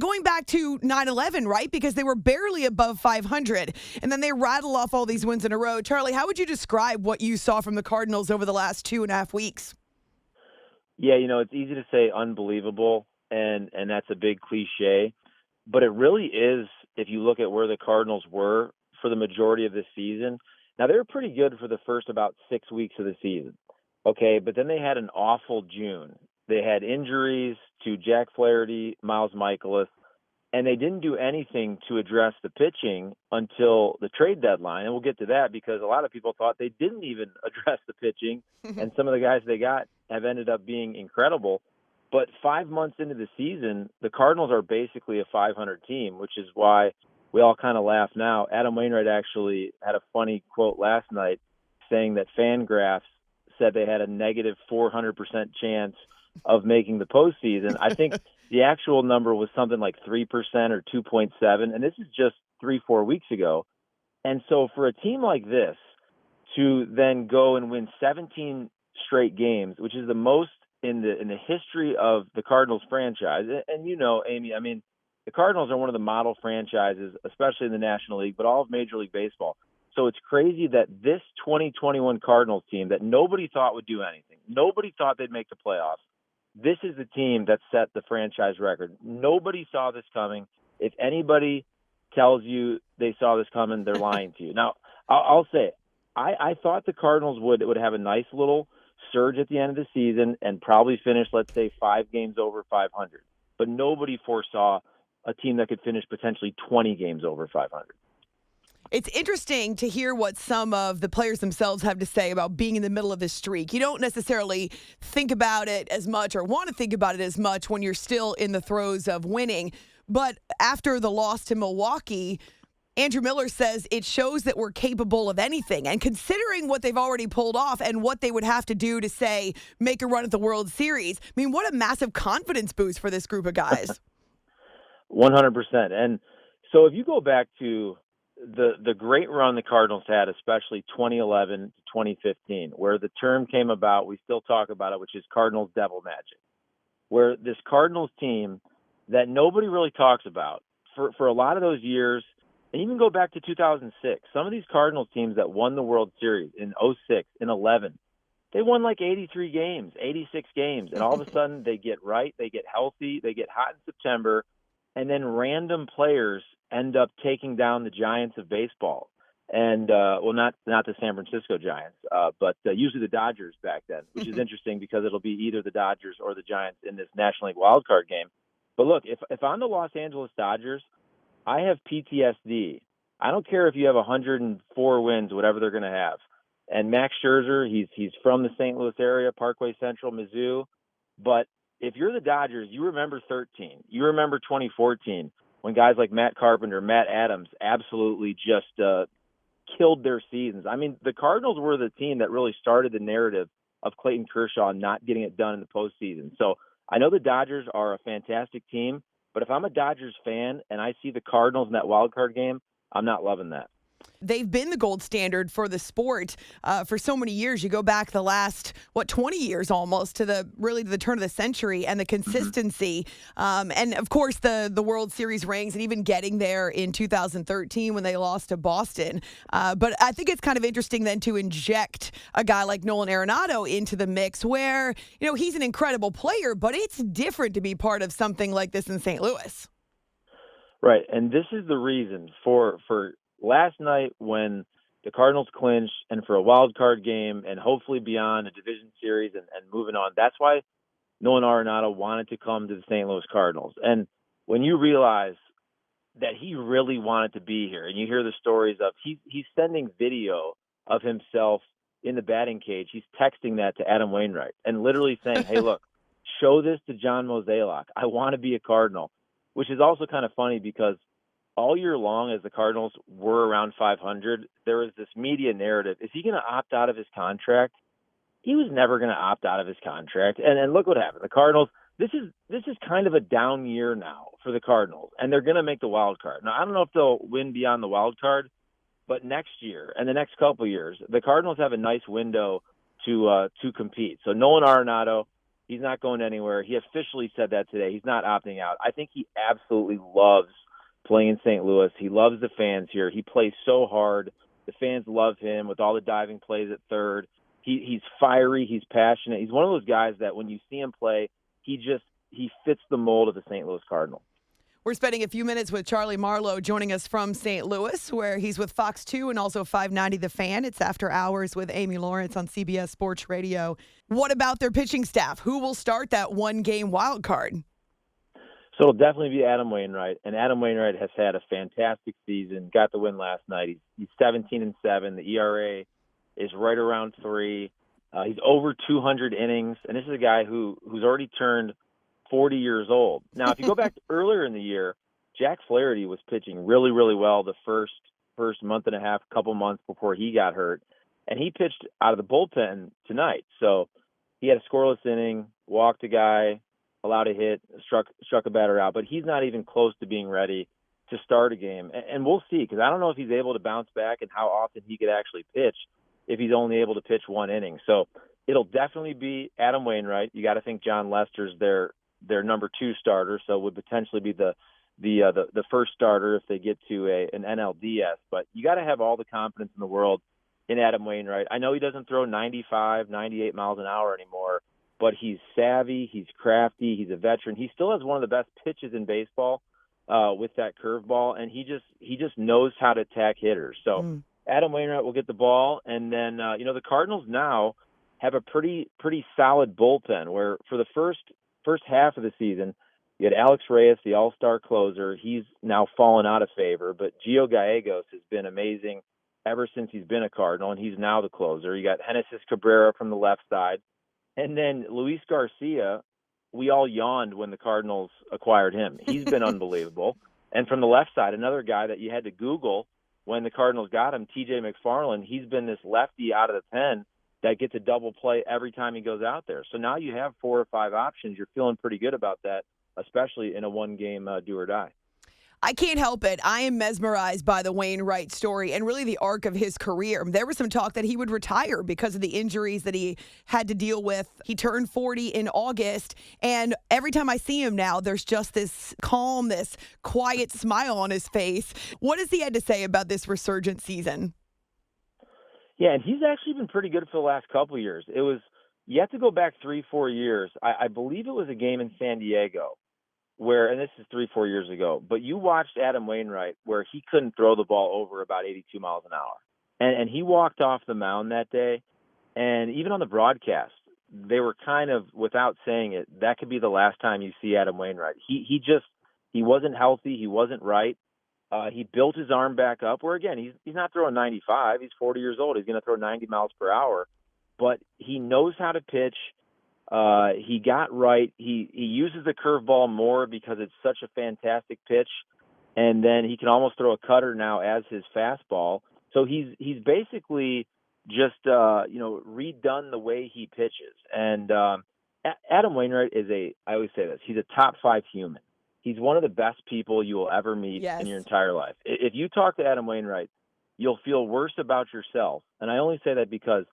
going back to 9/11, right? Because they were barely above 500, and then they rattle off all these wins in a row. Charlie, how would you describe what you saw from the Cardinals over the last 2.5 weeks? Yeah, it's easy to say unbelievable, and that's a big cliche, but it really is if you look at where the Cardinals were for the majority of this season. Now, they were pretty good for the first about 6 weeks of the season, okay? But then they had an awful June. They had injuries to Jack Flaherty, Miles Michaelis, and they didn't do anything to address the pitching until the trade deadline. And we'll get to that because a lot of people thought they didn't even address the pitching, and some of the guys they got have ended up being incredible. But 5 months into the season, the Cardinals are basically a 500 team, which is why we all kind of laugh now. Adam Wainwright actually had a funny quote last night saying that Fangraphs said they had a negative 400% chance of making the postseason. I think the actual number was something like 3% or 2.7, and this is just 3-4 weeks ago. And so for a team like this to then go and win 17 straight games, which is the most in the history of the Cardinals franchise, and Amy, I mean, the Cardinals are one of the model franchises, especially in the National League, but all of Major League Baseball. So it's crazy that this 2021 Cardinals team that nobody thought would do anything, nobody thought they'd make the playoffs, this is the team that set the franchise record. Nobody saw this coming. If anybody tells you they saw this coming, they're lying to you. Now, I'll say, I thought the Cardinals would have a nice little surge at the end of the season and probably finish, let's say, 5 games over 500. But nobody foresaw a team that could finish potentially 20 games over 500. It's interesting to hear what some of the players themselves have to say about being in the middle of this streak. You don't necessarily think about it as much or want to think about it as much when you're still in the throes of winning. But after the loss to Milwaukee, Andrew Miller says it shows that we're capable of anything. And considering what they've already pulled off and what they would have to do to, say, make a run at the World Series, I mean, what a massive confidence boost for this group of guys. 100%. And so if you go back to the great run the Cardinals had, especially 2011 to 2015, where the term came about, we still talk about it, which is Cardinals devil magic, where this Cardinals team that nobody really talks about for a lot of those years, and even go back to 2006, some of these Cardinals teams that won the World Series in 06, in 11, they won like 83 games, 86 games, and all of a sudden they get right, they get healthy, they get hot in September, and then random players end up taking down the Giants of baseball. And, not the San Francisco Giants, but usually the Dodgers back then, which is interesting because it'll be either the Dodgers or the Giants in this National League wildcard game. But look, if I'm the Los Angeles Dodgers, I have PTSD. I don't care if you have 104 wins, whatever they're going to have. And Max Scherzer, he's from the St. Louis area, Parkway Central, Mizzou. But if you're the Dodgers, you remember 13. You remember 2014 when guys like Matt Carpenter, Matt Adams absolutely just killed their seasons. I mean, the Cardinals were the team that really started the narrative of Clayton Kershaw not getting it done in the postseason. So I know the Dodgers are a fantastic team, but if I'm a Dodgers fan and I see the Cardinals in that wild card game, I'm not loving that. They've been the gold standard for the sport for so many years. You go back the last, 20 years almost to the turn of the century, and the consistency. And, of course, the World Series rings and even getting there in 2013 when they lost to Boston. But I think it's kind of interesting then to inject a guy like Nolan Arenado into the mix where, he's an incredible player, but it's different to be part of something like this in St. Louis. Right, and this is the reason for last night when the Cardinals clinched and for a wild card game and hopefully beyond a division series and moving on. That's why Nolan Arenado wanted to come to the St. Louis Cardinals. And when you realize that he really wanted to be here and you hear the stories of he's sending video of himself in the batting cage, he's texting that to Adam Wainwright and literally saying, hey, look, show this to John Mozeliak. I want to be a Cardinal, which is also kind of funny because all year long, as the Cardinals were around 500, there was this media narrative. Is he going to opt out of his contract? He was never going to opt out of his contract. And look what happened. The Cardinals, this is kind of a down year now for the Cardinals, and they're going to make the wild card. Now, I don't know if they'll win beyond the wild card, but next year and the next couple of years, the Cardinals have a nice window to compete. So Nolan Arenado, He's not going anywhere. He officially said that today. He's not opting out. I think he absolutely loves playing in St. Louis. He loves the fans here. He plays so hard. The fans love him with all the diving plays at third. He's fiery. He's passionate. He's one of those guys that when you see him play, he fits the mold of the St. Louis Cardinal. We're spending a few minutes with Charlie Marlowe joining us from St. Louis, where he's with Fox 2 and also 590 The Fan. It's After Hours with Amy Lawrence on CBS Sports Radio. What about their pitching staff? Who will start that one-game wild card? So it'll definitely be Adam Wainwright, and Adam Wainwright has had a fantastic season. Got the win last night. He's 17-7. The ERA is right around 3. He's over 200 innings, and this is a guy who's already turned 40 years old. Now, if you go back to earlier in the year, Jack Flaherty was pitching really, really well the first month and a half, couple months before he got hurt, and he pitched out of the bullpen tonight. So he had a scoreless inning, walked a guy, allowed a hit, struck a batter out, but he's not even close to being ready to start a game. And we'll see, because I don't know if he's able to bounce back and how often he could actually pitch if he's only able to pitch one inning. So it'll definitely be Adam Wainwright. You got to think John Lester's their number 2 starter, so would potentially be the first starter if they get to an NLDS. But you got to have all the confidence in the world in Adam Wainwright. I know he doesn't throw 95, 98 miles an hour anymore, but he's savvy, he's crafty, he's a veteran. He still has one of the best pitches in baseball with that curveball, and he just knows how to attack hitters. So Adam Wainwright will get the ball, and then the Cardinals now have a pretty solid bullpen where for the first half of the season, you had Alex Reyes, the all-star closer. He's now fallen out of favor, but Gio Gallegos has been amazing ever since he's been a Cardinal, and he's now the closer. You got Genesis Cabrera from the left side. And then Luis Garcia, we all yawned when the Cardinals acquired him. He's been unbelievable. And from the left side, another guy that you had to Google when the Cardinals got him, TJ McFarland, he's been this lefty out of the pen that gets a double play every time he goes out there. So now you have 4 or 5 options. You're feeling pretty good about that, especially in a one-game do or die. I can't help it. I am mesmerized by the Wainwright story and really the arc of his career. There was some talk that he would retire because of the injuries that he had to deal with. He turned 40 in August, and every time I see him now, there's just this calm, this quiet smile on his face. What has he had to say about this resurgent season? Yeah, and he's actually been pretty good for the last couple of years. You have to go back 3-4 years. I believe it was a game in San Diego where, and this is 3-4 years ago, but you watched Adam Wainwright where he couldn't throw the ball over about 82 miles an hour. And he walked off the mound that day, and even on the broadcast, they were kind of, without saying it, that could be the last time you see Adam Wainwright. He wasn't healthy. He wasn't right. He built his arm back up where, again, he's not throwing 95. He's 40 years old. He's going to throw 90 miles per hour. But he knows how to pitch. He got right. He uses the curveball more because it's such a fantastic pitch. And then he can almost throw a cutter now as his fastball. So he's basically just, redone the way he pitches. And Adam Wainwright I always say this, he's a top 5 human. He's one of the best people you will ever meet in your entire life. If you talk to Adam Wainwright, you'll feel worse about yourself. And I only say that because,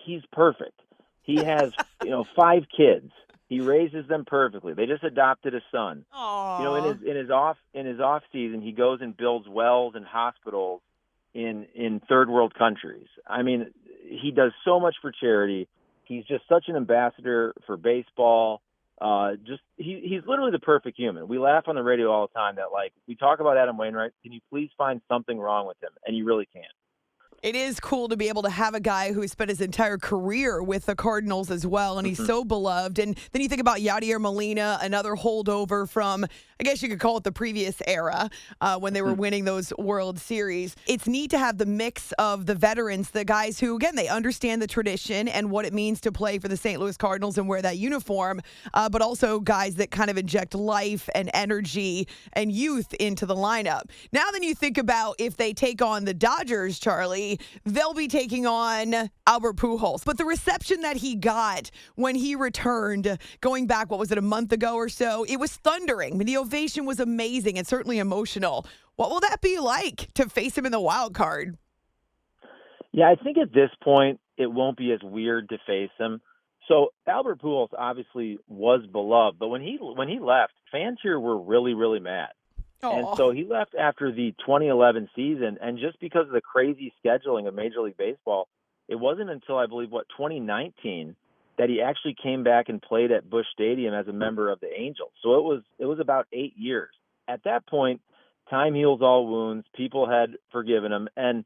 he's perfect. He has, 5 kids. He raises them perfectly. They just adopted a son. Aww. In his off season, he goes and builds wells and hospitals in third world countries. I mean, he does so much for charity. He's just such an ambassador for baseball. He's literally the perfect human. We laugh on the radio all the time that we talk about Adam Wainwright. Can you please find something wrong with him? And you really can't. It is cool to be able to have a guy who spent his entire career with the Cardinals as well, and he's so beloved. And then you think about Yadier Molina, another holdover from, I guess you could call it the previous era when they were winning those World Series. It's neat to have the mix of the veterans, the guys who, again, they understand the tradition and what it means to play for the St. Louis Cardinals and wear that uniform, but also guys that kind of inject life and energy and youth into the lineup. Now then you think about if they take on the Dodgers, Charlie, they'll be taking on Albert Pujols. But the reception that he got when he returned, going back, a month ago or so, it was thundering. The ovation was amazing and certainly emotional. What will that be like to face him in the wild card? Yeah, I think at this point, it won't be as weird to face him. So Albert Pujols obviously was beloved, but when he left, fans here were really, really mad. And Oh, so he left after the 2011 season, and just because of the crazy scheduling of Major League Baseball, it wasn't until, I believe, 2019 that he actually came back and played at Busch Stadium as a member of the Angels. So it was about 8 years. At that point, time heals all wounds. People had forgiven him, and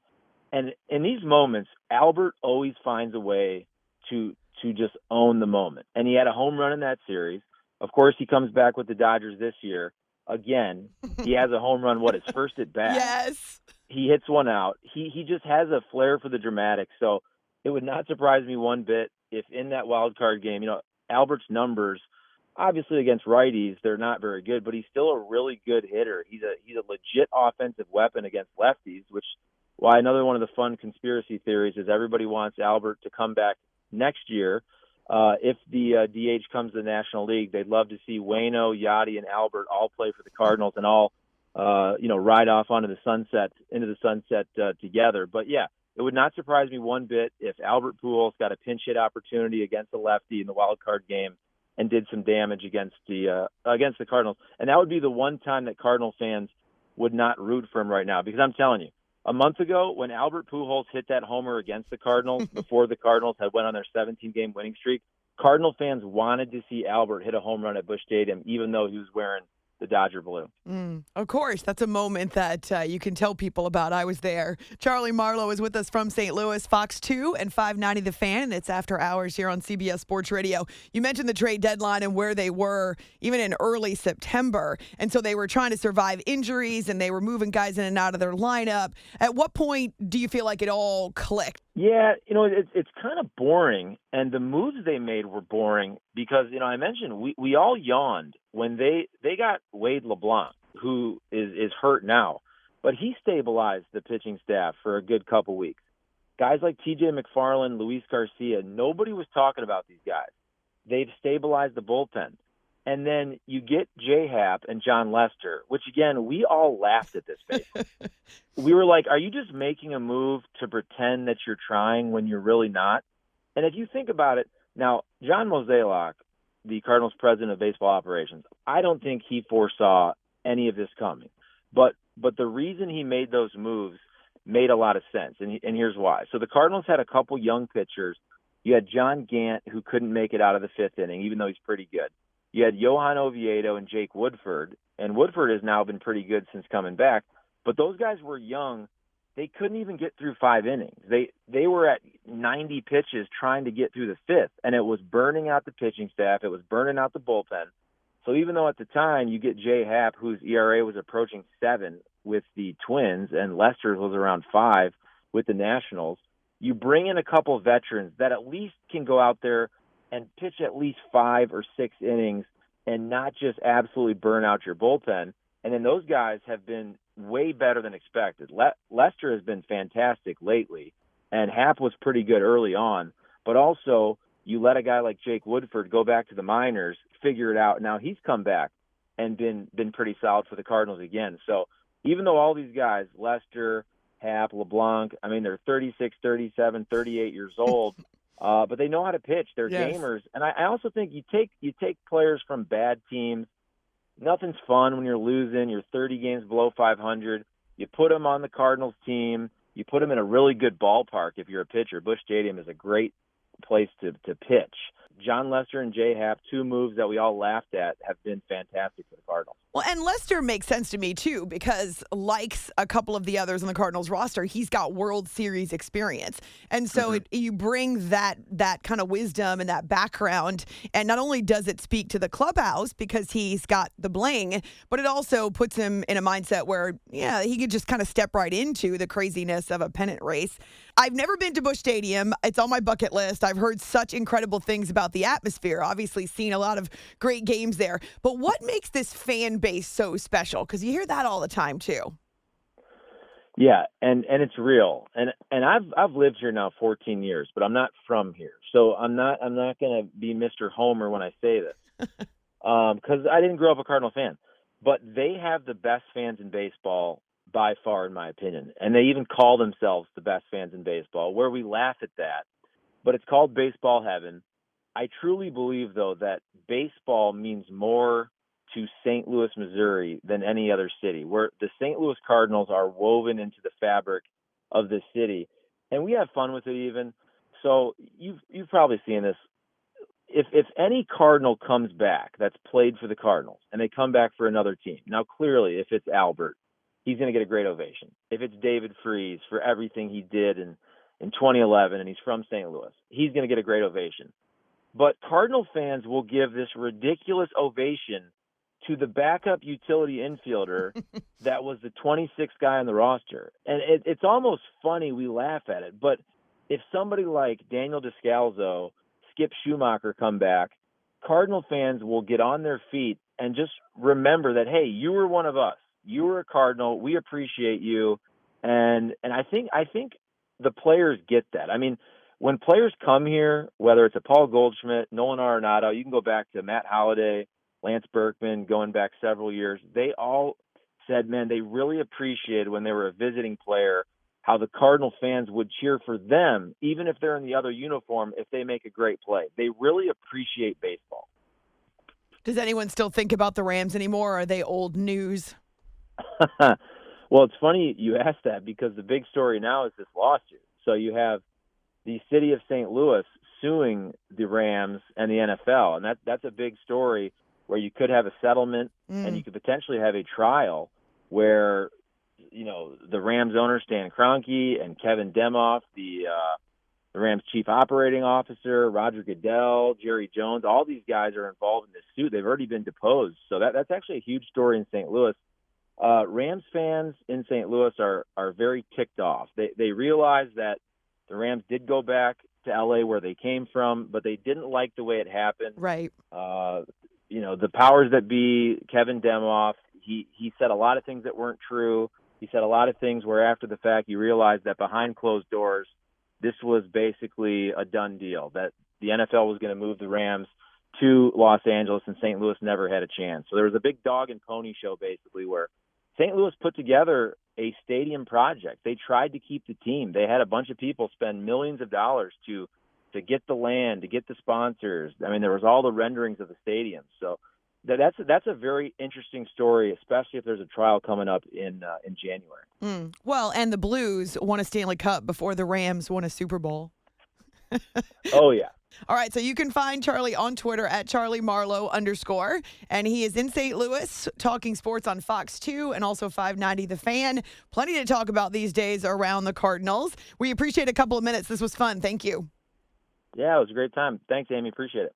in these moments, Albert always finds a way to just own the moment. And he had a home run in that series. Of course, he comes back with the Dodgers this year. Again, he has a home run, his first at bat. yes. He hits one out. He just has a flair for the dramatic. So it would not surprise me one bit if in that wild card game, Albert's numbers, obviously against righties, they're not very good, but he's still a really good hitter. He's a legit offensive weapon against lefties, which why another one of the fun conspiracy theories is everybody wants Albert to come back next year. If the DH comes to the National League, they'd love to see Waino, Yachty, and Albert all play for the Cardinals and all, ride off into the sunset together. But yeah, it would not surprise me one bit if Albert Pujols got a pinch hit opportunity against a lefty in the wild card game and did some damage against the Cardinals. And that would be the one time that Cardinal fans would not root for him right now, because I'm telling you, a month ago, when Albert Pujols hit that homer against the Cardinals before the Cardinals had went on their 17-game winning streak, Cardinal fans wanted to see Albert hit a home run at Busch Stadium, even though he was wearing the Dodger blue. Of course, that's a moment that you can tell people about. I was there. Charlie Marlowe is with us from St. Louis, Fox 2 and 590 The Fan, and it's After Hours here on CBS Sports Radio. You mentioned the trade deadline and where they were even in early September, and so they were trying to survive injuries, and they were moving guys in and out of their lineup. At what point do you feel like it all clicked? Yeah, it's kind of boring, and the moves they made were boring because, I mentioned we all yawned when they got Wade LeBlanc, who is hurt now, but he stabilized the pitching staff for a good couple weeks. Guys like TJ McFarland, Luis Garcia, nobody was talking about these guys. They've stabilized the bullpen. And then you get J-Hap and John Lester, which, again, we all laughed at this basically. We were like, are you just making a move to pretend that you're trying when you're really not? And if you think about it, now, John Mozeliak, the Cardinals president of baseball operations, I don't think he foresaw any of this coming. But the reason he made those moves made a lot of sense, and here's why. So the Cardinals had a couple young pitchers. You had John Gant, who couldn't make it out of the fifth inning, even though he's pretty good. You had Johan Oviedo and Jake Woodford, and Woodford has now been pretty good since coming back. But those guys were young. They couldn't even get through 5 innings. They were at 90 pitches trying to get through the fifth, and it was burning out the pitching staff. It was burning out the bullpen. So even though at the time you get J-Hap, whose ERA was approaching 7 with the Twins, and Lester's was around 5 with the Nationals, you bring in a couple of veterans that at least can go out there and pitch at least 5 or 6 innings and not just absolutely burn out your bullpen. And then those guys have been way better than expected. Lester has been fantastic lately, and Hap was pretty good early on. But also, you let a guy like Jake Woodford go back to the minors, figure it out. Now he's come back and been pretty solid for the Cardinals again. So even though all these guys, Lester, Hap, LeBlanc, they're 36, 37, 38 years old, but they know how to pitch. They're gamers. And I also think you take players from bad teams. Nothing's fun when you're losing. You're 30 games below 500. You put them on the Cardinals team. You put them in a really good ballpark if you're a pitcher. Busch Stadium is a great place to pitch. John Lester and J-Hap, 2 moves that we all laughed at, have been fantastic for the Cardinals. Well, and Lester makes sense to me, too, because like a couple of the others on the Cardinals roster, he's got World Series experience. And so you bring that kind of wisdom and that background, and not only does it speak to the clubhouse because he's got the bling, but it also puts him in a mindset where, he could just kind of step right into the craziness of a pennant race. I've never been to Busch Stadium. It's on my bucket list. I've heard such incredible things about the atmosphere. Obviously, seen a lot of great games there. But what makes this fan base so special? Because you hear that all the time too. Yeah, and it's real. And I've lived here now 14 years, but I'm not from here, so I'm not going to be Mr. Homer when I say this, because I didn't grow up a Cardinal fan. But they have the best fans in baseball by far, in my opinion, and they even call themselves the best fans in baseball. Where we laugh at that, but it's called baseball heaven. I truly believe, though, that baseball means more to St. Louis, Missouri than any other city, where the St. Louis Cardinals are woven into the fabric of the city. And we have fun with it even. So you've probably seen this. If any Cardinal comes back that's played for the Cardinals and they come back for another team, now clearly if it's Albert, he's going to get a great ovation. If it's David Freese for everything he did in 2011 and he's from St. Louis, he's going to get a great ovation. But Cardinal fans will give this ridiculous ovation to the backup utility infielder that was the 26th guy on the roster. And it's almost funny. We laugh at it. But if somebody like Daniel Descalzo, Skip Schumacher come back, Cardinal fans will get on their feet and just remember that, hey, you were one of us. You were a Cardinal. We appreciate you. And I think the players get that. I mean, when players come here, whether it's a Paul Goldschmidt, Nolan Arenado, you can go back to Matt Holliday, Lance Berkman, going back several years, they all said, man, they really appreciated when they were a visiting player how the Cardinal fans would cheer for them, even if they're in the other uniform, if they make a great play. They really appreciate baseball. Does anyone still think about the Rams anymore, or are they old news? Well, it's funny you asked that because the big story now is this lawsuit. So you have the city of St. Louis suing the Rams and the NFL, and that's a big story where you could have a settlement and you could potentially have a trial where, you know, the Rams owner, Stan Kroenke, and Kevin Demoff, the Rams chief operating officer, Roger Goodell, Jerry Jones, all these guys are involved in this suit. They've already been deposed. So that's actually a huge story in St. Louis. Rams fans in St. Louis are very ticked off. They realize that the Rams did go back to L.A. where they came from, but they didn't like the way it happened. Right. You know, the powers that be, Kevin Demoff, he said a lot of things that weren't true. He said a lot of things where after the fact you realize that behind closed doors, this was basically a done deal, that the NFL was going to move the Rams to Los Angeles and St. Louis never had a chance. So there was a big dog and pony show basically where St. Louis put together a stadium project. They tried to keep the team. They had a bunch of people spend millions of dollars to get the land, to get the sponsors. I mean, there was all the renderings of the stadium. So that's a very interesting story, especially if there's a trial coming up in January. Well, and the Blues won a Stanley Cup before the Rams won a Super Bowl. Oh, yeah. All right, so you can find Charlie on Twitter at @CharlieMarlowe_, and he is in St. Louis talking sports on Fox 2 and also 590 The Fan. Plenty to talk about these days around the Cardinals. We appreciate a couple of minutes. This was fun. Thank you. Yeah, it was a great time. Thanks, Amy. Appreciate it.